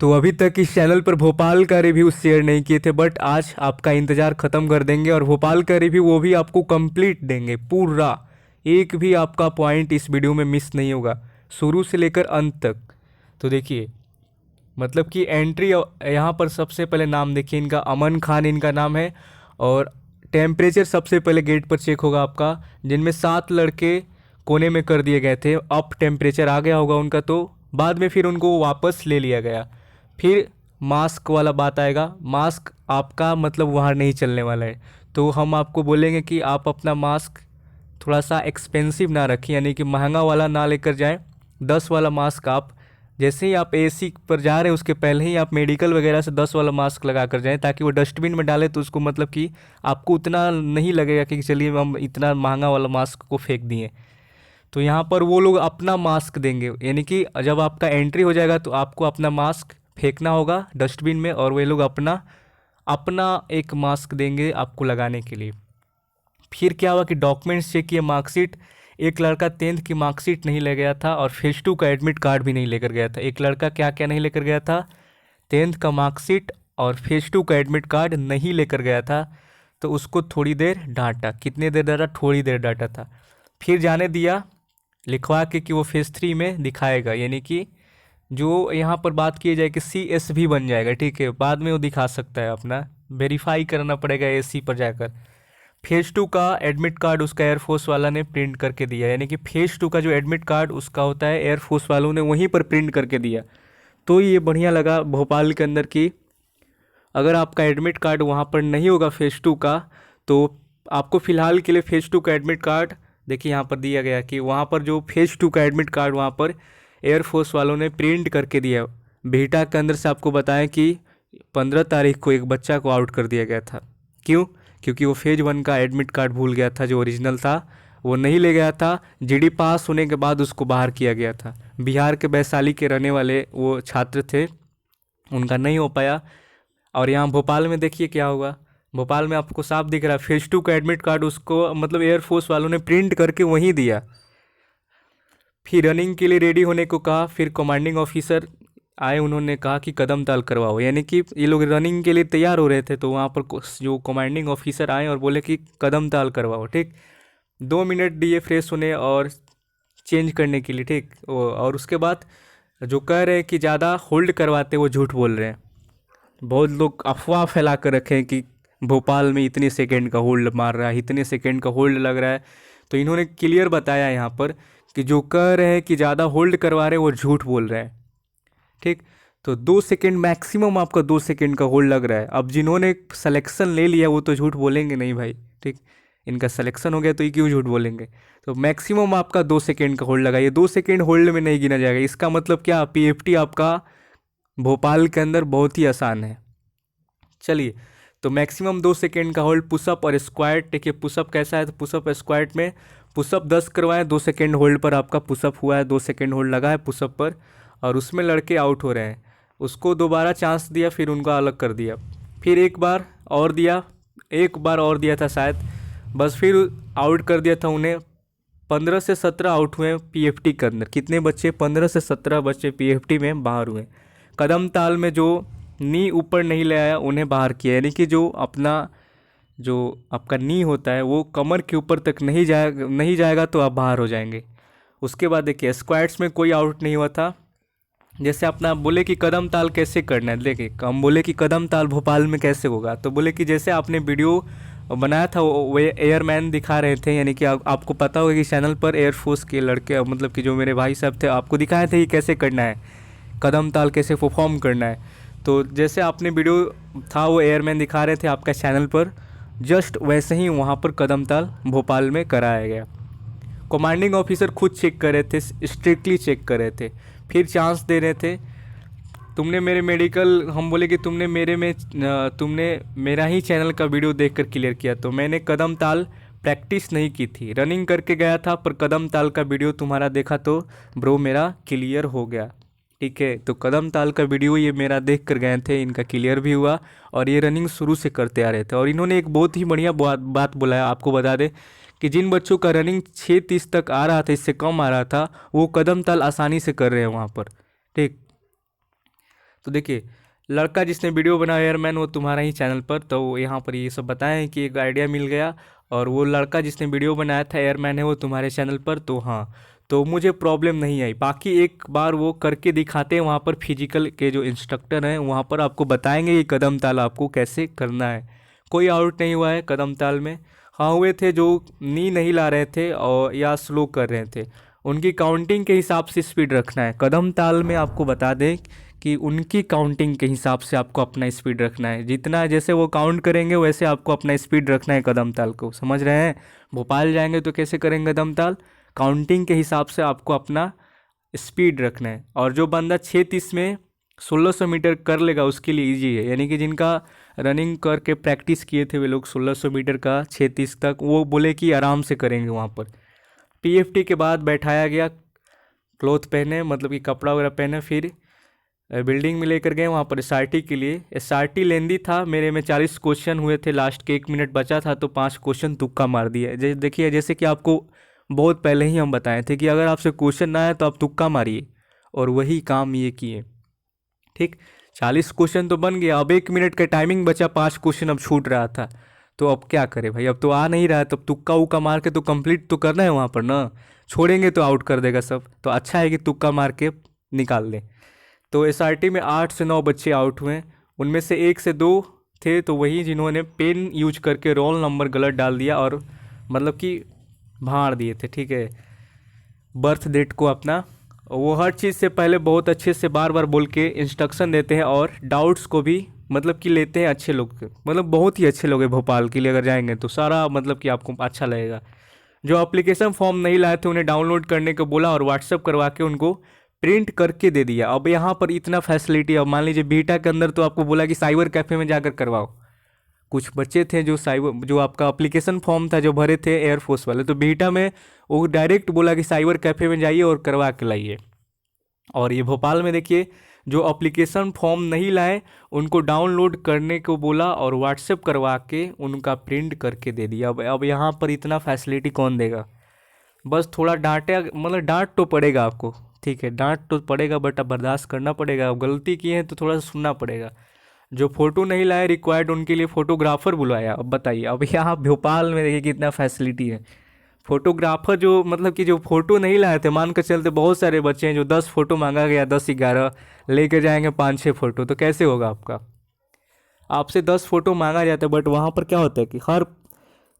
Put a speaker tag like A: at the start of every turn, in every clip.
A: तो अभी तक इस चैनल पर भोपाल का रिव्यू शेयर नहीं किए थे, बट आज आपका इंतज़ार ख़त्म कर देंगे और भोपाल का रिव्यू वो भी आपको कंप्लीट देंगे पूरा। एक भी आपका पॉइंट इस वीडियो में मिस नहीं होगा, शुरू से लेकर अंत तक। तो देखिए, मतलब कि एंट्री यहाँ पर सबसे पहले नाम देखिए इनका, अमन खान इनका नाम है। और टेम्परेचर सबसे पहले गेट पर चेक होगा आपका, जिनमें 7 लड़के कोने में कर दिए गए थे। अप टेम्परेचर आ गया होगा उनका, तो बाद में फिर उनको वापस ले लिया गया। फिर मास्क वाला बात आएगा, मास्क आपका मतलब वहाँ नहीं चलने वाला है। तो हम आपको बोलेंगे कि आप अपना मास्क थोड़ा सा एक्सपेंसिव ना रखें, यानी कि महंगा वाला ना लेकर जाएं। 10 वाला मास्क आप जैसे ही आप एसी पर जा रहे हैं उसके पहले ही आप मेडिकल वगैरह से 10 वाला मास्क लगा कर जाएं, ताकि वो डस्टबिन में डालें तो उसको मतलब कि आपको उतना नहीं लगेगा कि चलिए हम इतना महंगा वाला मास्क को फेंक दिए। तो यहाँ पर वो लोग अपना मास्क देंगे, यानी कि जब आपका एंट्री हो जाएगा तो आपको अपना मास्क फेंकना होगा डस्टबिन में, और वे लोग अपना अपना एक मास्क देंगे आपको लगाने के लिए। फिर क्या हुआ कि डॉक्यूमेंट्स चेक किए, मार्कशीट। एक लड़का 10th की मार्कशीट नहीं ले गया था और फेज 2 का एडमिट कार्ड भी नहीं लेकर गया था। एक लड़का क्या क्या नहीं लेकर गया था, 10th का मार्कशीट और फेज 2 का एडमिट कार्ड नहीं लेकर गया था। तो उसको थोड़ी देर डांटा, कितने देर डांटा, थोड़ी देर डांटा था। फिर जाने दिया लिखवा के कि वो फेज 3 में दिखाएगा, यानी कि जो यहाँ पर बात की जाए कि CSV बन जाएगा, ठीक है, बाद में वो दिखा सकता है, अपना वेरीफाई करना पड़ेगा AC पर जाकर। फेज 2 का एडमिट कार्ड उसका एयरफोर्स वाला ने प्रिंट करके दिया, यानी कि फेज 2 का जो एडमिट कार्ड उसका होता है एयरफोर्स वालों ने वहीं पर प्रिंट करके दिया। तो ये बढ़िया लगा भोपाल के अंदर कि अगर आपका एडमिट कार्ड वहाँ पर नहीं होगा फेज 2 का, तो आपको फ़िलहाल के लिए फेज 2 का एडमिट कार्ड देखिए यहाँ पर दिया गया कि वहाँ पर जो फेज 2 का एडमिट कार्ड वहाँ पर एयरफोर्स वालों ने प्रिंट करके दिया। बिहटा के अंदर से आपको बताएं कि 15 तारीख को एक बच्चा को आउट कर दिया गया था। क्यों? क्योंकि वो फेज 1 का एडमिट कार्ड भूल गया था, जो ओरिजिनल था वो नहीं ले गया था। GD पास होने के बाद उसको बाहर किया गया था। बिहार के वैशाली के रहने वाले वो छात्र थे, उनका नहीं हो पाया। और यहाँ भोपाल में देखिए क्या हुआ, भोपाल में आपको साफ दिख रहा है फेज 2 का एडमिट कार्ड उसको मतलब एयरफोर्स वालों ने प्रिंट करके वहीं दिया। फिर रनिंग के लिए रेडी होने को कहा, फिर कमांडिंग ऑफिसर आए, उन्होंने कहा कि कदम ताल करवाओ, यानी कि ये लोग रनिंग के लिए तैयार हो रहे थे। तो वहाँ पर जो कमांडिंग ऑफिसर आए और बोले कि कदम ताल करवाओ, ठीक। 2 मिनट दिए फ्रेश होने और चेंज करने के लिए, ठीक। और उसके बाद जो कह रहे हैं कि ज़्यादा होल्ड करवाते वो झूठ बोल रहे हैं। बहुत लोग अफवाह फैला कर रखे हैं कि भोपाल में इतने सेकंड का होल्ड मार रहा है, इतने सेकंड का होल्ड लग रहा है। तो इन्होंने क्लियर बताया यहाँ पर कि जो कह रहे हैं कि ज़्यादा होल्ड करवा रहे हैं वो झूठ बोल रहे हैं, ठीक। तो 2 सेकंड मैक्सिमम आपका 2 सेकंड का होल्ड लग रहा है। अब जिन्होंने सिलेक्शन ले लिया वो तो झूठ बोलेंगे नहीं भाई, ठीक। इनका सिलेक्शन हो गया तो ये क्यों झूठ बोलेंगे। तो मैक्सिमम आपका 2 सेकंड का होल्ड लगा, ये 2 सेकंड होल्ड में नहीं गिना जाएगा। इसका मतलब क्या, PFT आपका भोपाल के अंदर बहुत ही आसान है। चलिए, तो मैक्सिमम 2 सेकंड का होल्ड, पुशअप और स्क्वाट। देखिए पुशअप कैसा है, तो पुशअप स्क्वाट में पुशअप 10 करवाएं, 2 सेकंड होल्ड पर आपका पुशअप हुआ है, 2 सेकंड होल्ड लगा है पुशअप पर, और उसमें लड़के आउट हो रहे हैं। उसको दोबारा चांस दिया, फिर उनका अलग कर दिया, फिर एक बार और दिया, एक बार और दिया था शायद, बस फिर आउट कर दिया था उन्हें। 15 से 17 आउट हुए PFT के अंदर। कितने बच्चे, 15 से 17 बच्चे PFT में बाहर हुए। कदम ताल में जो नी ऊपर नहीं ले आया उन्हें बाहर किया, यानी कि जो आपका नी होता है वो कमर के ऊपर तक नहीं जाएगा तो आप बाहर हो जाएंगे। उसके बाद देखिए स्क्वाट्स में कोई आउट नहीं हुआ था। जैसे अपना बोले कि कदम ताल कैसे करना है, देखिए हम बोले कि कदम ताल भोपाल में कैसे होगा, तो बोले कि जैसे आपने वीडियो बनाया था वो एयरमैन दिखा रहे थे, यानी कि आपको पता होगा कि चैनल पर एयरफोर्स के लड़के मतलब कि जो मेरे भाई साहब थे आपको दिखाए थे कि कैसे करना है, कदम ताल कैसे परफॉर्म करना है। तो जैसे आपने वीडियो था वो एयरमैन दिखा रहे थे आपका चैनल पर, जस्ट वैसे ही वहाँ पर कदम ताल भोपाल में कराया गया। कमांडिंग ऑफिसर खुद चेक कर रहे थे, स्ट्रिक्टली चेक कर रहे थे, फिर चांस दे रहे थे। तुमने मेरे मेडिकल, हम बोले कि तुमने मेरा ही चैनल का वीडियो देखकर क्लियर किया, तो मैंने कदम ताल प्रैक्टिस नहीं की थी, रनिंग करके गया था, पर कदम ताल का वीडियो तुम्हारा देखा तो ब्रो मेरा क्लियर हो गया, ठीक है। तो कदम ताल का वीडियो ये मेरा देख कर गए थे, इनका क्लियर भी हुआ, और ये रनिंग शुरू से करते आ रहे थे। और इन्होंने एक बहुत ही बढ़िया बात बोला है, आपको बता दें कि जिन बच्चों का रनिंग 6:30 तक आ रहा था, इससे कम आ रहा था, वो कदम ताल आसानी से कर रहे हैं वहाँ पर, ठीक। तो देखिए, लड़का जिसने वीडियो बनाया एयरमैन वो तुम्हारा ही चैनल पर, तो यहाँ पर ये सब बताएं कि एक आइडिया मिल गया। और वो लड़का जिसने वीडियो बनाया था एयरमैन है वो तुम्हारे चैनल पर, तो हाँ, तो मुझे प्रॉब्लम नहीं आई। बाकी एक बार वो करके दिखाते हैं वहाँ पर, फिजिकल के जो इंस्ट्रक्टर हैं वहाँ पर आपको बताएंगे कि कदम ताल आपको कैसे करना है। कोई आउट नहीं हुआ है कदम ताल में। हाँ, हुए थे जो नी नहीं ला रहे थे और या स्लो कर रहे थे, उनकी काउंटिंग के हिसाब से स्पीड रखना है। कदम ताल में आपको बता दें कि उनकी काउंटिंग के हिसाब से आपको अपना स्पीड रखना है, जितना जैसे वो काउंट करेंगे वैसे आपको अपना स्पीड रखना है कदम ताल को, समझ रहे हैं। भोपाल जाएंगे तो कैसे करेंगे कदम ताल, काउंटिंग के हिसाब से आपको अपना स्पीड रखना है। और जो बंदा 6:30 में 1600 मीटर कर लेगा उसके लिए इजी है, यानी कि जिनका रनिंग करके प्रैक्टिस किए थे वे लोग 1600 मीटर का 6:30 तक, वो बोले कि आराम से करेंगे वहाँ पर। पीएफटी के बाद बैठाया गया, क्लोथ पहने मतलब कि कपड़ा वगैरह पहने, फिर बिल्डिंग में लेकर गए वहाँ पर एसआरटी के लिए। एसआरटी लेंदी था, मेरे में 40 क्वेश्चन हुए थे, लास्ट के 1 मिनट बचा था तो 5 क्वेश्चन तुक्का मार दिया। जैसे देखिए, जैसे कि आपको बहुत पहले ही हम बताए थे कि अगर आपसे क्वेश्चन ना आए तो आप तुक्का मारिए, और वही काम ये किए। ठीक, 40 क्वेश्चन तो बन गया, अब 1 मिनट का टाइमिंग बचा, 5 क्वेश्चन अब छूट रहा था, तो अब क्या करें भाई, अब तो आ नहीं रहा है, तो अब तुक्का उक्का मार के तो कंप्लीट तो करना है वहाँ पर ना, छोड़ेंगे तो आउट कर देगा सब, तो अच्छा है कि तुक्का मार के निकाल दें। तो एसआरटी में 8 से 9 बच्चे आउट हुए, उनमें से 1 से 2 थे तो वही जिन्होंने पेन यूज करके रोल नंबर गलत डाल दिया और मतलब कि भाड़ दिए थे, ठीक है, बर्थ डेट को अपना। वो हर चीज़ से पहले बहुत अच्छे से बार बार बोल के इंस्ट्रक्शन देते हैं, और डाउट्स को भी मतलब कि लेते हैं अच्छे लोग के, मतलब बहुत ही अच्छे लोग हैं भोपाल के लिए, अगर जाएंगे तो सारा मतलब कि आपको अच्छा लगेगा। जो एप्लीकेशन फॉर्म नहीं लाए थे उन्हें डाउनलोड करने को बोला और व्हाट्सअप करवा के उनको प्रिंट करके दे दिया। अब यहाँ पर इतना फैसिलिटी, अब मान लीजिए बीटा के अंदर तो आपको बोला कि साइबर कैफ़े में जाकर करवाओ, कुछ बच्चे थे जो साइबर जो आपका एप्लीकेशन फॉर्म था जो भरे थे एयरफोर्स वाले, तो बीटा में वो डायरेक्ट बोला कि साइबर कैफ़े में जाइए और करवा के लाइए। और ये भोपाल में देखिए, जो एप्लीकेशन फॉर्म नहीं लाए उनको डाउनलोड करने को बोला और व्हाट्सएप करवा के उनका प्रिंट करके दे दिया। अब यहाँ पर इतना फैसिलिटी कौन देगा, बस थोड़ा डांटे, मतलब डांट तो पड़ेगा आपको, ठीक है, डांट तो पड़ेगा, बट अब बर्दाश्त करना पड़ेगा, अब गलती की है तो थोड़ा सा सुनना पड़ेगा। जो फोटो नहीं लाए रिक्वायर्ड उनके लिए फोटोग्राफर बुलाया। अब बताइए, अब यहाँ भोपाल में देखिए कितना फैसिलिटी है। फोटोग्राफर जो मतलब कि जो फोटो नहीं लाए थे, मान कर चलते बहुत सारे बच्चे हैं जो 10 फोटो मांगा गया, 10-11 लेके जाएंगे 5-6 फोटो, तो कैसे होगा आपका। आपसे 10 फोटो मांगा जाता है, बट वहाँ पर क्या होता है कि हर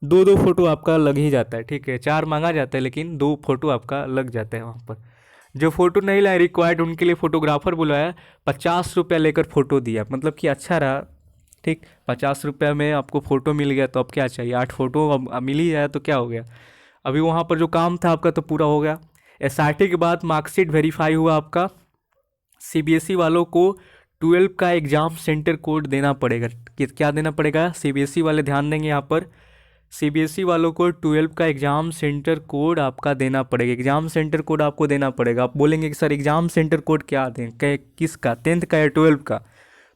A: 2-2 फोटो आपका लग ही जाता है, ठीक है, 4 मांगा जाता है लेकिन 2 फोटो आपका लग जाता है वहाँ पर। जो फोटो नहीं लाए रिक्वायर्ड उनके लिए फोटोग्राफर बुलाया, 50 रुपया लेकर फ़ोटो दिया, मतलब कि अच्छा रहा। ठीक, 50 रुपया में आपको फ़ोटो मिल गया तो अब क्या चाहिए, 8 फोटो अब मिल ही जाए तो क्या हो गया। अभी वहाँ पर जो काम था आपका तो पूरा हो गया। एसआरटी के बाद मार्कशीट वेरीफाई हुआ आपका। सीबीएसई वालों को 12 का एग्ज़ाम सेंटर कोड देना पड़ेगा। क्या देना पड़ेगा, सीबीएसई वाले ध्यान देंगे यहाँ पर, सीबीएसई वालों को 12 का एग्ज़ाम सेंटर कोड आपका देना पड़ेगा। एग्ज़ाम सेंटर कोड आपको देना पड़ेगा। आप बोलेंगे कि सर एग्ज़ाम सेंटर कोड क्या दें, किसका, 10th का या 12 का,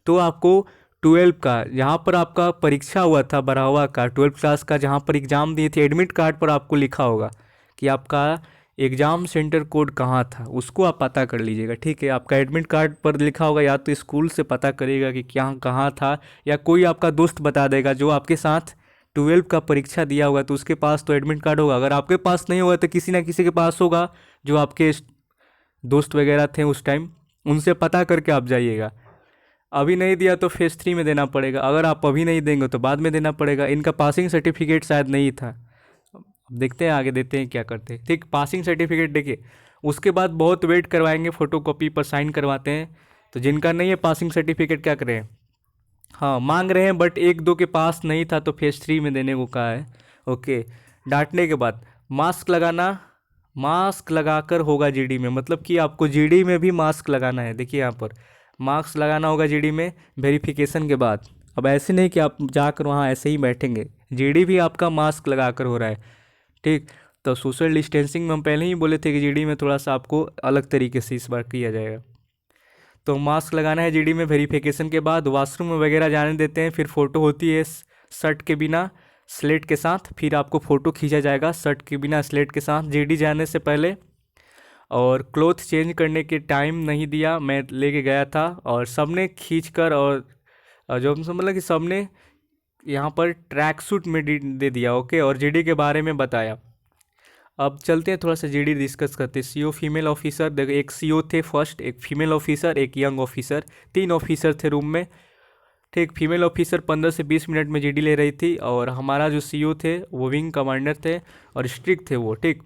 A: तो आपको 12 का जहाँ पर आपका परीक्षा हुआ था बरावा का 12 क्लास का, जहाँ पर एग्ज़ाम दिए थे, एडमिट कार्ड पर आपको लिखा होगा कि आपका एग्ज़ाम सेंटर कोड कहाँ था, उसको आप पता कर लीजिएगा, ठीक है। आपका एडमिट कार्ड पर लिखा होगा, या तो स्कूल से पता करेगा कि क्या कहाँ था, या कोई आपका दोस्त बता देगा जो आपके साथ 12 का परीक्षा दिया होगा, तो उसके पास तो एडमिट कार्ड होगा। अगर आपके पास नहीं होगा तो किसी ना किसी के पास होगा, जो आपके दोस्त वगैरह थे उस टाइम, उनसे पता करके आप जाइएगा। अभी नहीं दिया तो फेज़ 3 में देना पड़ेगा, अगर आप अभी नहीं देंगे तो बाद में देना पड़ेगा। इनका पासिंग सर्टिफिकेट शायद नहीं था, अब देखते हैं आगे देते हैं क्या करते हैं। ठीक, पासिंग सर्टिफिकेट देखिए, उसके बाद बहुत वेट करवाएंगे, फ़ोटोकॉपी पर साइन करवाते हैं। तो जिनका नहीं है पासिंग सर्टिफिकेट क्या करें, हाँ मांग रहे हैं, बट 1-2 के पास नहीं था तो फेज़ 3 में देने को कहा है। ओके, डांटने के बाद मास्क लगाना, मास्क लगाकर होगा जीडी में, मतलब कि आपको जीडी में भी मास्क लगाना है। देखिए यहाँ पर मास्क लगाना होगा जीडी में वेरिफिकेशन के बाद। अब ऐसे नहीं कि आप जाकर वहाँ ऐसे ही बैठेंगे, जीडी भी आपका मास्क लगाकर हो रहा है, ठीक। तो सोशल डिस्टेंसिंग में हम पहले ही बोले थे कि जीडी में थोड़ा सा आपको अलग तरीके से इस बार किया जाएगा। तो मास्क लगाना है जीडी में। वेरिफिकेशन के बाद वॉशरूम वगैरह जाने देते हैं, फिर फ़ोटो होती है शर्ट के बिना स्लेट के साथ, फिर आपको फ़ोटो खींचा जाएगा शर्ट के बिना स्लेट के साथ। जीडी जाने से पहले और क्लोथ चेंज करने के टाइम नहीं दिया, मैं लेके गया था और सबने खींच कर और जो मतलब कि सबने यहाँ पर ट्रैक सूट में दे दिया। ओके, और जीडी के बारे में बताया। अब चलते हैं थोड़ा सा जीडी डिस्कस करते हैं। सीओ फीमेल ऑफिसर, देखो एक सीओ थे फर्स्ट, एक फीमेल ऑफिसर, एक यंग ऑफिसर, 3 ऑफिसर थे रूम में। ठीक, फीमेल ऑफिसर 15 से 20 मिनट में जीडी ले रही थी और हमारा जो सीओ थे वो विंग कमांडर थे और स्ट्रिक्ट थे वो। ठीक,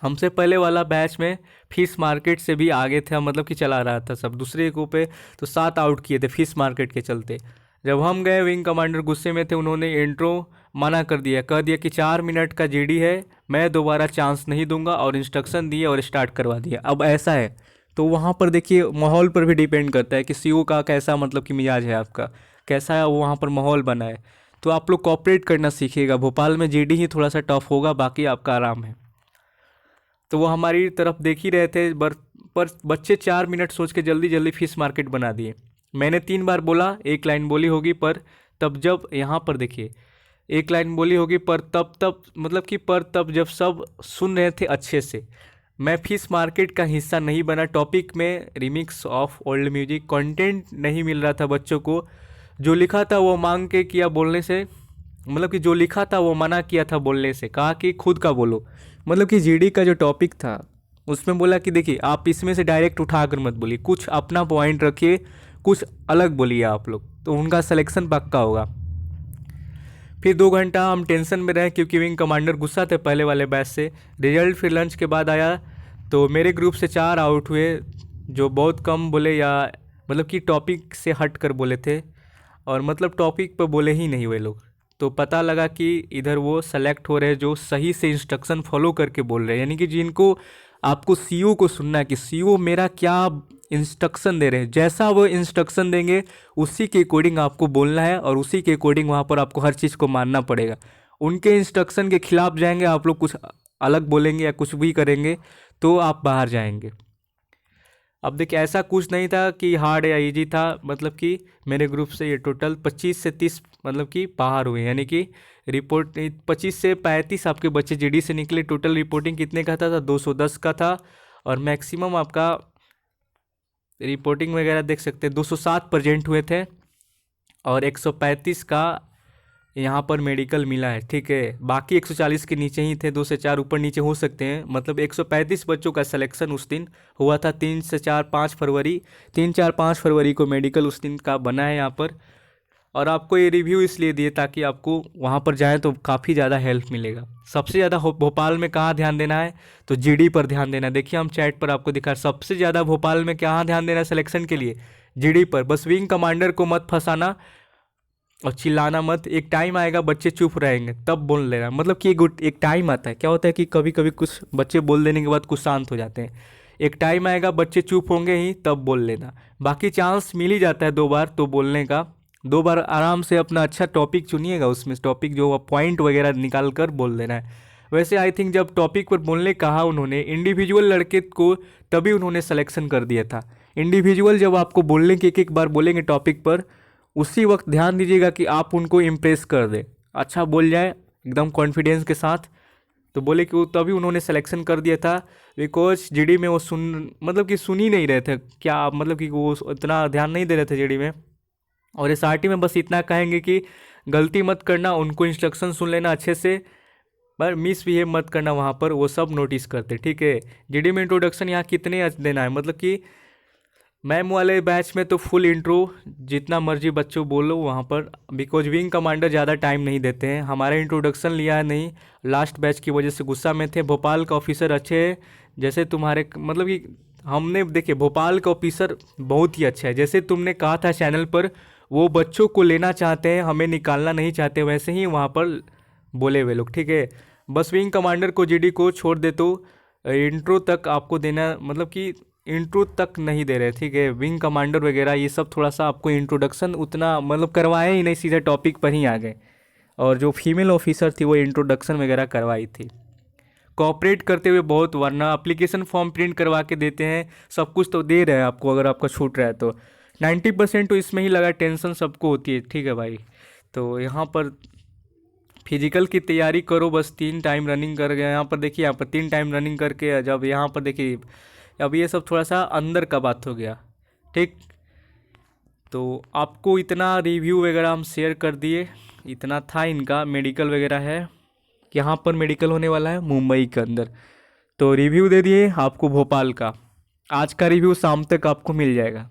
A: हमसे पहले वाला बैच में फिश मार्केट से भी आगे थे, मतलब कि चला रहा था सब दूसरे को पे, तो 7 आउट किए थे फिश मार्केट के चलते। जब हम गए विंग कमांडर गुस्से में थे, उन्होंने इंट्रो मना कर दिया, कह दिया कि 4 मिनट का जीडी है, मैं दोबारा चांस नहीं दूंगा, और इंस्ट्रक्शन दिए और स्टार्ट करवा दिया। अब ऐसा है तो वहाँ पर देखिए माहौल पर भी डिपेंड करता है कि सीओ का कैसा मतलब कि मिजाज है आपका, कैसा है वो वहाँ पर माहौल बना है। तो आप लोग कॉपरेट करना सीखिएगा। भोपाल में जीडी ही थोड़ा सा टफ होगा, बाकी आपका आराम है। तो वो हमारी तरफ देख ही रहे थे, पर बच्चे 4 मिनट सोच के जल्दी जल्दी फिश मार्केट बना दिए। मैंने 3 बार बोला, एक लाइन बोली होगी, पर तब जब यहाँ पर देखिए एक लाइन बोली होगी, पर तब तब मतलब कि पर तब जब सब सुन रहे थे अच्छे से। मैं फिश मार्केट का हिस्सा नहीं बना। टॉपिक में remix of old music, content नहीं मिल रहा था बच्चों को। जो लिखा था वो मांग के किया बोलने से, मतलब कि जो लिखा था वो मना किया था बोलने से, कहा कि खुद का बोलो। मतलब कि जीडी का जो टॉपिक था उसमें बोला कि देखिए आप इसमें से डायरेक्ट उठा कर मत बोलिए, कुछ अपना पॉइंट रखिए, कुछ अलग बोलिए आप लोग, तो उनका सिलेक्शन पक्का होगा। फिर 2 घंटा हम टेंशन में रहे क्योंकि विंग कमांडर गुस्सा थे पहले वाले बैच से। रिजल्ट फिर लंच के बाद आया तो मेरे ग्रुप से 4 आउट हुए, जो बहुत कम बोले, या मतलब कि टॉपिक से हट कर बोले थे, और मतलब टॉपिक पर बोले ही नहीं हुए लोग। तो पता लगा कि इधर वो सेलेक्ट हो रहे हैं जो सही से इंस्ट्रक्शन फॉलो करके बोल रहे हैं, यानी कि जिनको आपको सीईओ को सुनना है कि सीईओ मेरा क्या इंस्ट्रक्शन दे रहे हैं, जैसा वो इंस्ट्रक्शन देंगे उसी के अकॉर्डिंग आपको बोलना है, और उसी के अकॉर्डिंग वहाँ पर आपको हर चीज़ को मानना पड़ेगा। उनके इंस्ट्रक्शन के खिलाफ जाएंगे आप लोग, कुछ अलग बोलेंगे या कुछ भी करेंगे तो आप बाहर जाएंगे। अब देखिए ऐसा कुछ नहीं था कि हार्ड या इजी था, मतलब कि मेरे ग्रुप से ये टोटल 25 से 30 मतलब कि बाहर हुए, यानी कि रिपोर्ट 25 से 35 आपके बच्चे जीडी से निकले। टोटल रिपोर्टिंग कितने का था 210 का था, और मैक्सिमम आपका रिपोर्टिंग वगैरह देख सकते हैं 207 प्रेजेंट हुए थे, और 135 का यहाँ पर मेडिकल मिला है। ठीक है, बाकी 140 के नीचे ही थे, 2 से 4 ऊपर नीचे हो सकते हैं। मतलब 135 बच्चों का सिलेक्शन उस दिन हुआ था। 3 से 4 5 फरवरी 3 4 5 फरवरी को मेडिकल उस दिन का बना है यहाँ पर। और आपको ये रिव्यू इसलिए दिए ताकि आपको वहाँ पर जाएँ तो काफ़ी ज़्यादा हेल्प मिलेगा। सबसे ज़्यादा भोपाल में कहाँ ध्यान देना है, तो जीडी पर ध्यान देना है। देखिए हम चैट पर आपको दिखा, सबसे ज़्यादा भोपाल में कहाँ ध्यान देना है सिलेक्शन के लिए, जीडी पर। बस विंग कमांडर को मत फंसाना और चिल्लाना मत। एक टाइम आएगा बच्चे चुप रहेंगे तब बोल लेना, मतलब कि एक टाइम आता है। क्या होता है कि कभी कभी कुछ बच्चे बोल देने के बाद कुछ शांत हो जाते हैं। एक टाइम आएगा बच्चे चुप होंगे ही तब बोल लेना। बाकी चांस मिल ही जाता है 2 बार तो बोलने का। 2 बार आराम से अपना अच्छा टॉपिक चुनिएगा, उसमें टॉपिक जो पॉइंट वगैरह निकाल कर बोल देना है। वैसे आई थिंक जब टॉपिक पर बोलने कहा उन्होंने इंडिविजुअल लड़के को, तभी उन्होंने सिलेक्शन कर दिया था। इंडिविजुअल जब आपको बोलने के एक बार बोलेंगे टॉपिक पर, उसी वक्त ध्यान दीजिएगा कि आप उनको इम्प्रेस कर दें, अच्छा बोल जाए एकदम कॉन्फिडेंस के साथ। तो बोले कि वो तभी उन्होंने सिलेक्शन कर दिया था, बिकॉज जीडी में वो मतलब कि सुन ही नहीं रहे थे, क्या मतलब कि वो इतना ध्यान नहीं दे रहे थे जीडी में। और एसआरटी में बस इतना कहेंगे कि गलती मत करना, उनको इंस्ट्रक्शन सुन लेना अच्छे से, पर मिसबिहेव मत करना वहाँ पर, वो सब नोटिस करते। ठीक है, जीडी में इंट्रोडक्शन यहाँ कितने देना है, मतलब कि मैम वाले बैच में तो फुल इंट्रो जितना मर्जी बच्चों बोलो वहाँ पर, बिकॉज विंग कमांडर ज़्यादा टाइम नहीं देते हैं। हमारा इंट्रोडक्शन लिया है नहीं, लास्ट बैच की वजह से गुस्सा में थे। भोपाल का ऑफिसर अच्छे है, जैसे तुम्हारे मतलब कि हमने देखिए भोपाल का ऑफिसर बहुत ही अच्छा है, जैसे तुमने कहा था चैनल पर, वो बच्चों को लेना चाहते हैं, हमें निकालना नहीं चाहते, वैसे ही वहाँ पर बोले हुए लोग। ठीक है, बस विंग कमांडर को जीडी को छोड़ दे तो इंट्रो तक आपको देना, मतलब कि इंट्रो तक नहीं दे रहे। ठीक है, विंग कमांडर वगैरह ये सब थोड़ा सा आपको इंट्रोडक्शन उतना मतलब करवाए ही नहीं, सीधे टॉपिक पर ही आ गए। और जो फीमेल ऑफिसर थी वो इंट्रोडक्शन वगैरह करवाई थी। कोऑपरेट करते हुए बहुत, वरना एप्लीकेशन फॉर्म प्रिंट करवा के देते हैं, सब कुछ तो दे रहे हैं आपको, अगर आपका छूट रहा है तो 90% तो इसमें ही लगा, टेंशन सबको होती है। ठीक है भाई, तो यहाँ पर फिजिकल की तैयारी करो, बस 3 टाइम रनिंग कर गए। यहाँ पर देखिए, यहाँ पर 3 टाइम रनिंग करके जब यहाँ पर देखिए, अब ये सब थोड़ा सा अंदर का बात हो गया। ठीक, तो आपको इतना रिव्यू वगैरह हम शेयर कर दिए, इतना था इनका। मेडिकल वगैरह है, यहाँ पर मेडिकल होने वाला है मुंबई के अंदर। तो रिव्यू दे दिए आपको भोपाल का। आज का रिव्यू शाम तक आपको मिल जाएगा।